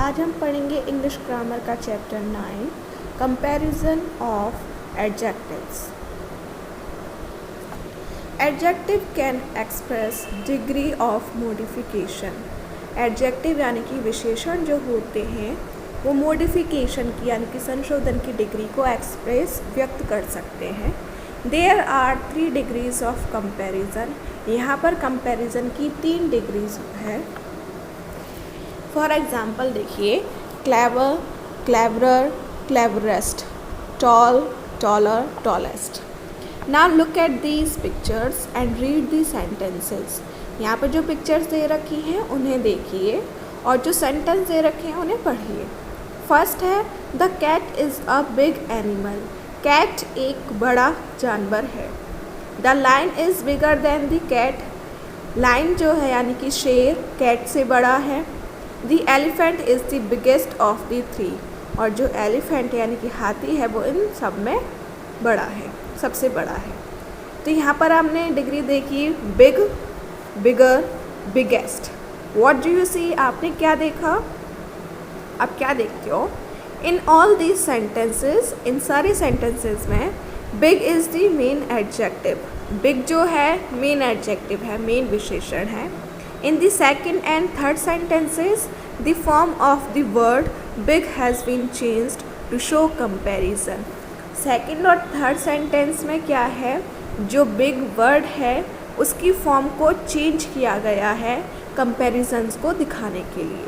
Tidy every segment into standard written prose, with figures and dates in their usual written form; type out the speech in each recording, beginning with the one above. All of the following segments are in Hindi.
आज हम पढ़ेंगे इंग्लिश ग्रामर का chapter 9 comparison of adjectives. Adjective can express degree of modification. Adjective यानी कि विशेषण जो होते हैं वो मॉडिफिकेशन की यानी कि संशोधन की डिग्री को एक्सप्रेस व्यक्त कर सकते हैं। There are 3 degrees of comparison. यहाँ पर कंपैरिजन की 3 डिग्रीज है। फॉर एग्जाम्पल देखिए, clever, cleverer, cleverest, tall, taller, tallest. Now look at these pictures and read the sentences. यहाँ पर जो पिक्चर्स दे रखी हैं उन्हें देखिए और जो सेंटेंस दे रखे हैं उन्हें पढ़िए। फर्स्ट है the cat is a big animal. Cat एक बड़ा जानवर है। The lion is bigger than the cat. Lion जो है यानी कि शेर कैट से बड़ा है। The elephant is the biggest of the 3। और जो एलिफेंट यानी कि हाथी है वो इन सब में बड़ा है, सबसे बड़ा है। तो यहाँ पर हमने डिग्री देखी big, bigger, biggest. What do you see? आपने क्या देखा? आप क्या देखते हो? इन ऑल दीज सेंटेंसेस, इन सारे सेंटेंसेस में big is the main adjective. Big जो है मेन एडजेक्टिव है, मेन विशेषण है। In the second and third sentences, the form of the word big has been changed to show comparison. Second और थर्ड सेंटेंस में क्या है, जो बिग वर्ड है उसकी फॉर्म को चेंज किया गया है कंपैरिजन्स को दिखाने के लिए,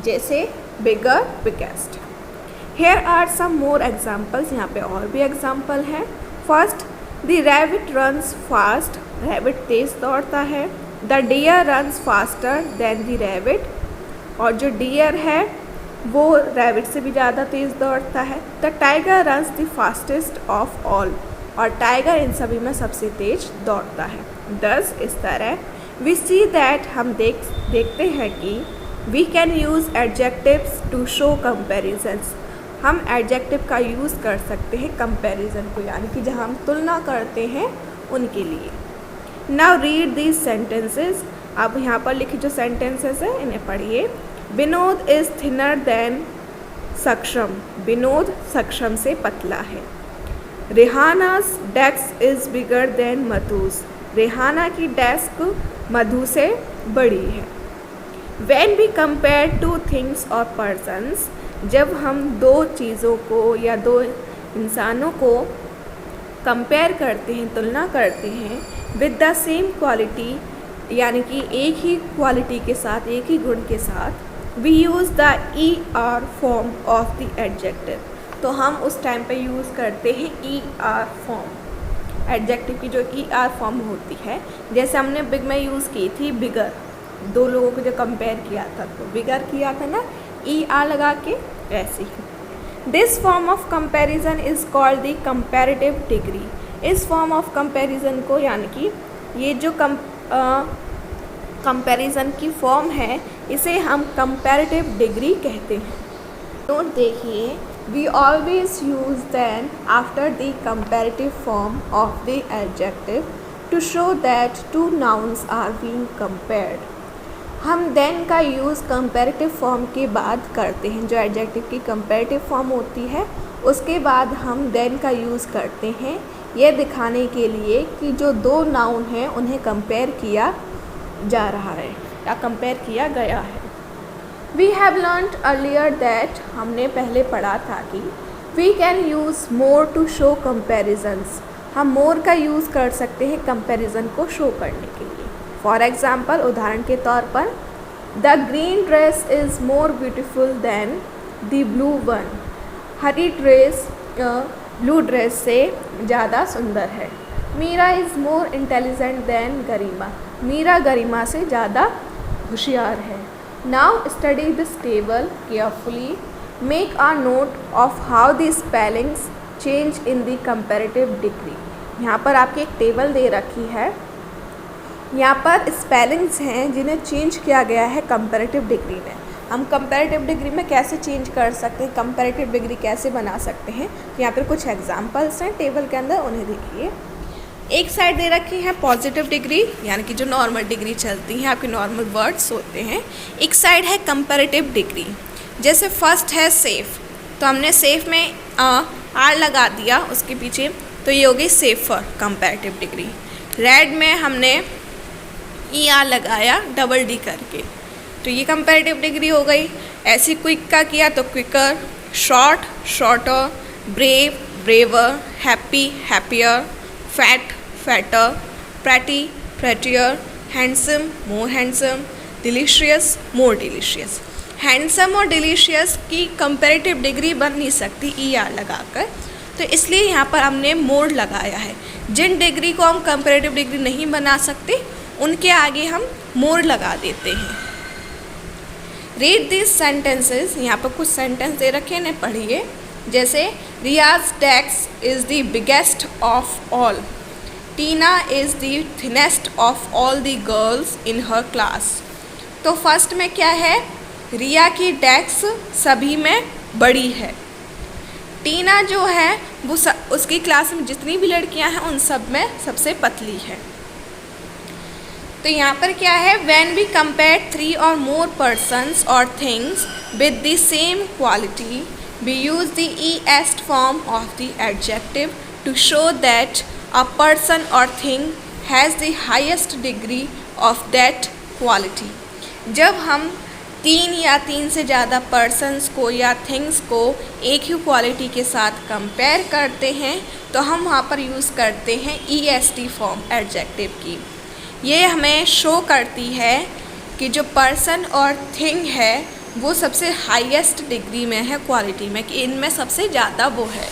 जैसे बिगर, biggest. Here are some more examples. यहाँ पे और भी एग्जाम्पल हैं। First, the rabbit runs fast. Rabbit तेज़ दौड़ता है। The deer runs faster than the rabbit. और जो डियर है वो रैबिट से भी ज़्यादा तेज़ दौड़ता है। The tiger runs the fastest of all. और टाइगर इन सभी में सबसे तेज दौड़ता है। दस इस तरह वी सी दैट हम देखते हैं कि we can use adjectives to show comparisons. हम एडजेक्टिव का यूज़ कर सकते हैं कंपेरिजन को, यानी कि जहाँ हम तुलना करते हैं उनके लिए। Now read these sentences. अब यहाँ पर लिखी जो सेंटेंसेस है इन्हें पढ़िए। विनोद इज़ थिनर देन सक्षम। विनोद सक्षम से पतला है। Rehana's desk is bigger than Madhu's. Rehana की डेस्क मधु से बड़ी है। When we compare two things और पर्सन्स, जब हम दो चीज़ों को या दो इंसानों को कंपेयर करते हैं, तुलना करते हैं विद द सेम क्वालिटी, यानी कि एक ही क्वालिटी के साथ, एक ही गुण के साथ, we use the ER form of the adjective. तो हम उस टाइम पे यूज़ करते हैं ER फॉर्म। एडजेक्टिव की जो ER फॉर्म होती है, जैसे हमने बिग में यूज़ की थी बिगर, दो लोगों को जो कंपेयर किया था तो बिगर किया था ना ER लगा के, ऐसे ही। This form of comparison is called the comparative degree. इस फॉर्म ऑफ कंपैरिजन को, यानी कि ये जो कंपैरिजन की फॉर्म है, इसे हम कंपैरेटिव डिग्री कहते हैं। नोट देखिए, we always use than after the comparative form of the adjective to show that two nouns are being compared. हम देन का यूज़ कंपैरेटिव फॉर्म के बाद करते हैं। जो एडजेक्टिव की कंपैरेटिव फॉर्म होती है उसके बाद हम देन का यूज़ करते हैं, ये दिखाने के लिए कि जो दो नाउन हैं उन्हें कंपेयर किया जा रहा है या कंपेयर किया गया है। We have learned earlier that, हमने पहले पढ़ा था कि we can use more to show comparisons. हम मोर का यूज़ कर सकते हैं कंपेरिजन को शो करने के लिए। फॉर एग्ज़ाम्पल, उदाहरण के तौर पर, the green dress is more beautiful than the blue one. हरी ड्रेस ब्लू ड्रेस से ज़्यादा सुंदर है। Meera is more intelligent than Garima. Meera Garima से ज़्यादा होशियार है। Now study this table carefully. Make a note of how the spellings change in the comparative degree. यहाँ पर आपकी एक टेबल दे रखी है। यहाँ पर स्पेलिंग्स हैं जिन्हें चेंज किया गया है कंपैरेटिव डिग्री में। हम कंपैरेटिव डिग्री में कैसे चेंज कर सकते हैं, कंपैरेटिव डिग्री कैसे बना सकते हैं, यहाँ पर कुछ एग्जांपल्स हैं टेबल के अंदर, उन्हें देखिए। एक साइड दे रखी है पॉजिटिव डिग्री, यानी कि जो नॉर्मल डिग्री चलती हैं, आपके नॉर्मल वर्ड्स होते हैं। एक साइड है कंपैरेटिव डिग्री। जैसे फर्स्ट है सेफ, तो हमने सेफ में आर लगा दिया उसके पीछे, तो ये हो गई सेफर कंपैरेटिव डिग्री। रेड में हमने ई आर लगाया डबल डी करके, तो ये कंपैरेटिव डिग्री हो गई। ऐसे क्विक का किया तो quicker, short shorter, brave braver, happy happier, fat fatter, pretty prettier, handsome more handsome, delicious more delicious. Handsome और डिलीशियस की कंपैरेटिव डिग्री बन नहीं सकती ई आर लगाकर, तो इसलिए यहाँ पर हमने मोर लगाया है। जिन डिग्री को हम कंपैरेटिव डिग्री नहीं बना सकते उनके आगे हम मोर लगा देते हैं। रीड दिस सेंटेंसेस, यहाँ पर कुछ सेंटेंस दे रखे हैं, इन्हें पढ़िए। जैसे Riyaz desk is the biggest of all, Tina is the thinnest of all the girls in her class. तो फर्स्ट में क्या है, रिया की डेस्क सभी में बड़ी है, टीना जो है वो उसकी क्लास में जितनी भी लड़कियां हैं उन सब में सबसे पतली है। तो यहाँ पर क्या है, when we compare 3 or more persons or things with the same quality, we use the est form of the adjective to show that a person or thing has the highest degree of that quality। जब हम 3 या 3 से ज़्यादा पर्सन्स को या थिंग्स को एक ही क्वालिटी के साथ कंपेयर करते हैं तो हम वहाँ पर यूज़ करते हैं est फॉर्म एडजेक्टिव की। ये हमें शो करती है कि जो पर्सन और थिंग है वो सबसे हाईएस्ट डिग्री में है क्वालिटी में, कि इनमें सबसे ज़्यादा वो है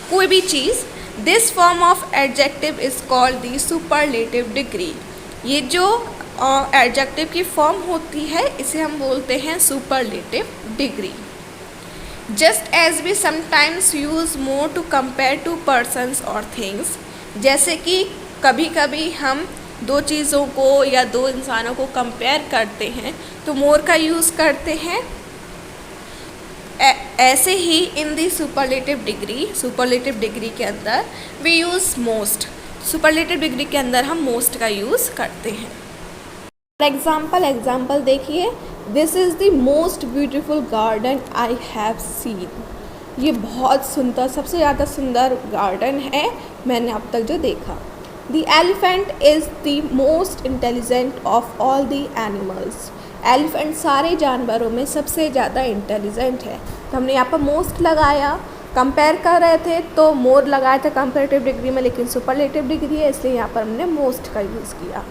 कोई भी चीज़। This form of adjective is called the superlative degree. ये जो एडजेक्टिव की फॉर्म होती है इसे हम बोलते हैं superlative degree. Just as we sometimes use more to compare two persons और थिंग्स, जैसे कि कभी कभी हम 2 चीज़ों को या 2 इंसानों को कंपेयर करते हैं तो मोर का यूज़ करते हैं, ऐसे ही इन दी सुपरलेटिव डिग्री के अंदर we use most. Superlative degree के अंदर हम मोस्ट का यूज़ करते हैं। एग्जाम्पल देखिए, this is the most beautiful garden I have seen. ये बहुत सुंदर, सबसे ज़्यादा सुंदर गार्डन है मैंने अब तक जो देखा। The elephant is the most intelligent of all the animals. Elephant सारे जानवरों में सबसे ज़्यादा इंटेलिजेंट है, तो हमने यहाँ पर मोस्ट लगाया। कंपेयर कर रहे थे तो मोर लगाया था कंपेरेटिव डिग्री में, लेकिन सुपरलेटिव डिग्री है इसलिए यहाँ पर हमने मोस्ट का यूज़ किया।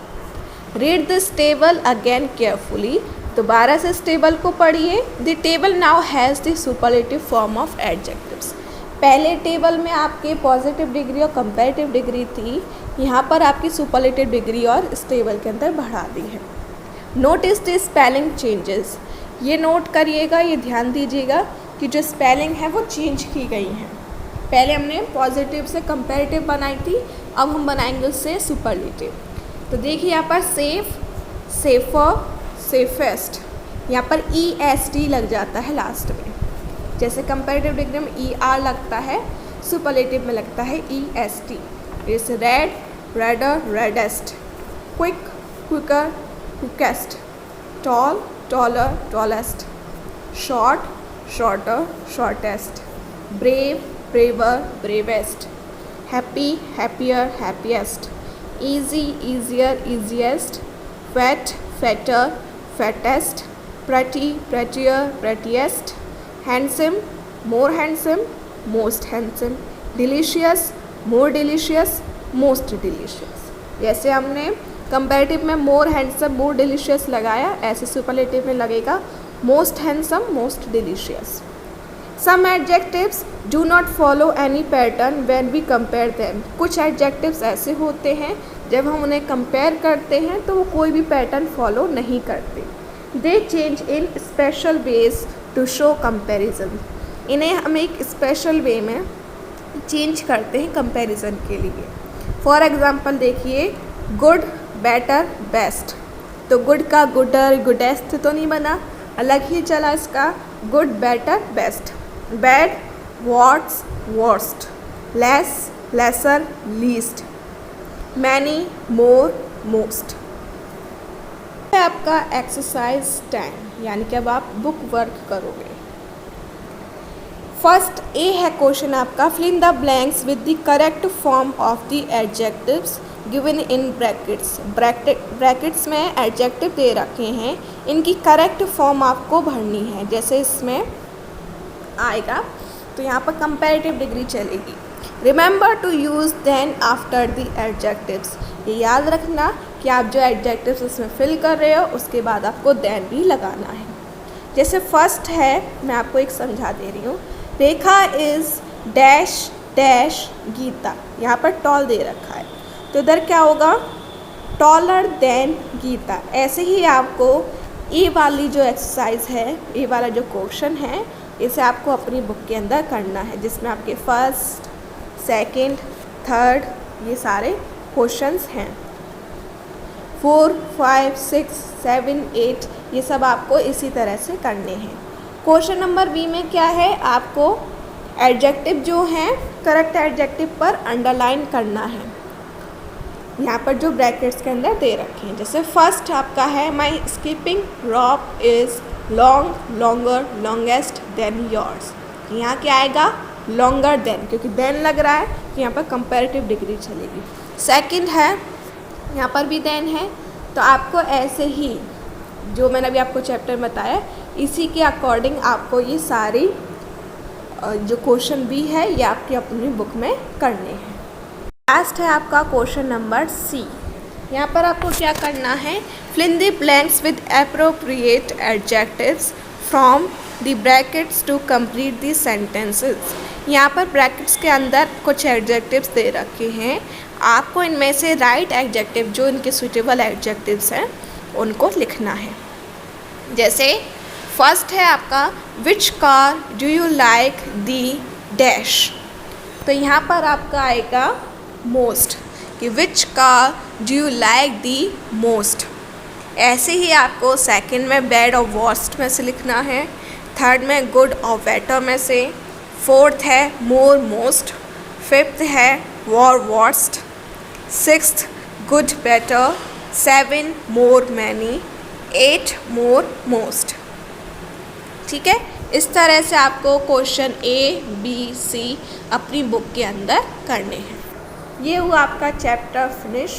Read this table again carefully, दोबारा से इस टेबल को पढ़िए। The table now has the superlative form of adjectives. पहले टेबल में आपके पॉजिटिव डिग्री और कंपेरेटिव डिग्री थी, यहाँ पर आपकी सुपरलेटिव डिग्री और इस टेबल के अंदर बढ़ा दी है। नोटिस द स्पेलिंग चेंजेस, ये नोट करिएगा, ये ध्यान दीजिएगा कि जो स्पेलिंग है वो चेंज की गई है। पहले हमने पॉजिटिव से कंपेरेटिव बनाई थी, अब हम बनाएंगे उससे सुपरलेटिव। तो देखिए यहाँ पर सेफ, सेफर, सेफेस्ट, यहाँ पर EST लग जाता है लास्ट में। जैसे कंपेरेटिव डिग्री में ER लगता है, सुपरलेटिव में लगता है EST। जैसे red, redder, reddest, quick, quicker, quickest, tall, taller, tallest, short, shorter, shortest, brave, braver, bravest, happy, happier, happiest, easy, easier, easiest, fat, fatter, fattest, pretty, prettier, prettiest, handsome, more handsome, most handsome, delicious, more delicious, most delicious। जैसे हमने कंपैरेटिव में मोर हैंडसम, मोर डिलीशियस लगाया, ऐसे सुपरलेटिव में लगेगा most handsome, most delicious. Some adjectives do not follow any pattern when we compare them। कुछ एडजेक्टिव्स ऐसे होते हैं जब हम उन्हें कंपेयर करते हैं तो वो कोई भी पैटर्न फॉलो नहीं करते। They change in special ways to show comparison। इन्हें हम एक स्पेशल वे में चेंज करते हैं कंपैरिजन के लिए। फॉर एग्ज़ाम्पल देखिए, गुड, बेटर, बेस्ट। तो गुड का गुडर, गुडेस्ट तो नहीं बना, अलग ही चला इसका, good, better, best. Bad, worse, worst. Less, lesser, least. Many, more, most. आपका एक्सरसाइज 10, यानी कि अब आप बुक वर्क करोगे। फर्स्ट ए है क्वेश्चन आपका, fill in the blanks with the correct form of the adjectives given in brackets. Brackets में एडजेक्टिव दे रखे हैं, इनकी करेक्ट फॉर्म आपको भरनी है। जैसे इसमें आएगा तो यहाँ पर कंपैरेटिव डिग्री चलेगी। Remember to use than after the adjectives, ये याद रखना कि आप जो एडजेक्टिव्स इसमें फिल कर रहे हो उसके बाद आपको देन भी लगाना है। जैसे फर्स्ट है, मैं आपको एक समझा दे रही हूँ, रेखा इज़ डैश डैश गीता, यहाँ पर टॉल दे रखा है तो इधर क्या होगा, टॉलर देन गीता। ऐसे ही आपको ए वाली जो एक्सरसाइज है, ए वाला जो क्वेश्चन है, इसे आपको अपनी बुक के अंदर करना है, जिसमें आपके फर्स्ट, सेकंड, थर्ड ये सारे क्वेश्चंस हैं। 4, 5, 6, 7, 8 ये सब आपको इसी तरह से करने हैं। क्वेश्चन नंबर बी में क्या है, आपको एडजेक्टिव जो हैं करेक्ट एडजेक्टिव पर अंडरलाइन करना है, यहाँ पर जो ब्रैकेट्स के अंदर दे रखे हैं। जैसे फर्स्ट आपका है, my skipping rope is long longer longest than yours. यहाँ क्या आएगा, लॉन्गर देन, क्योंकि देन लग रहा है तो यहाँ पर कंपैरेटिव डिग्री चलेगी। सेकंड है, यहाँ पर भी देन है, तो आपको ऐसे ही जो मैंने अभी आपको चैप्टर बताया इसी के अकॉर्डिंग आपको ये सारी जो क्वेश्चन भी है ये आपकी अपनी बुक में करने हैं। लास्ट है आपका क्वेश्चन नंबर सी। यहाँ पर आपको क्या करना है, fill in the blanks with appropriate adjectives from the brackets to complete the sentences. यहाँ पर ब्रैकेट्स के अंदर कुछ एडजेक्टिव्स दे रखे हैं, आपको इनमें से राइट एडजेक्टिव जो इनके सूटेबल एडजेक्टिव्स हैं उनको लिखना है। जैसे फर्स्ट है आपका, which car do you like the dash, तो यहाँ पर आपका आएगा मोस्ट, कि which car do you like the most. ऐसे ही आपको सेकंड में बैड और वर्स्ट में से लिखना है, थर्ड में गुड और बेटर में से, फोर्थ है मोर मोस्ट, फिफ्थ है war worst, sixth good better, 7 more many, 8 more most. ठीक है, इस तरह से आपको क्वेश्चन ए बी सी अपनी बुक के अंदर करने हैं। ये हुआ आपका चैप्टर फिनिश।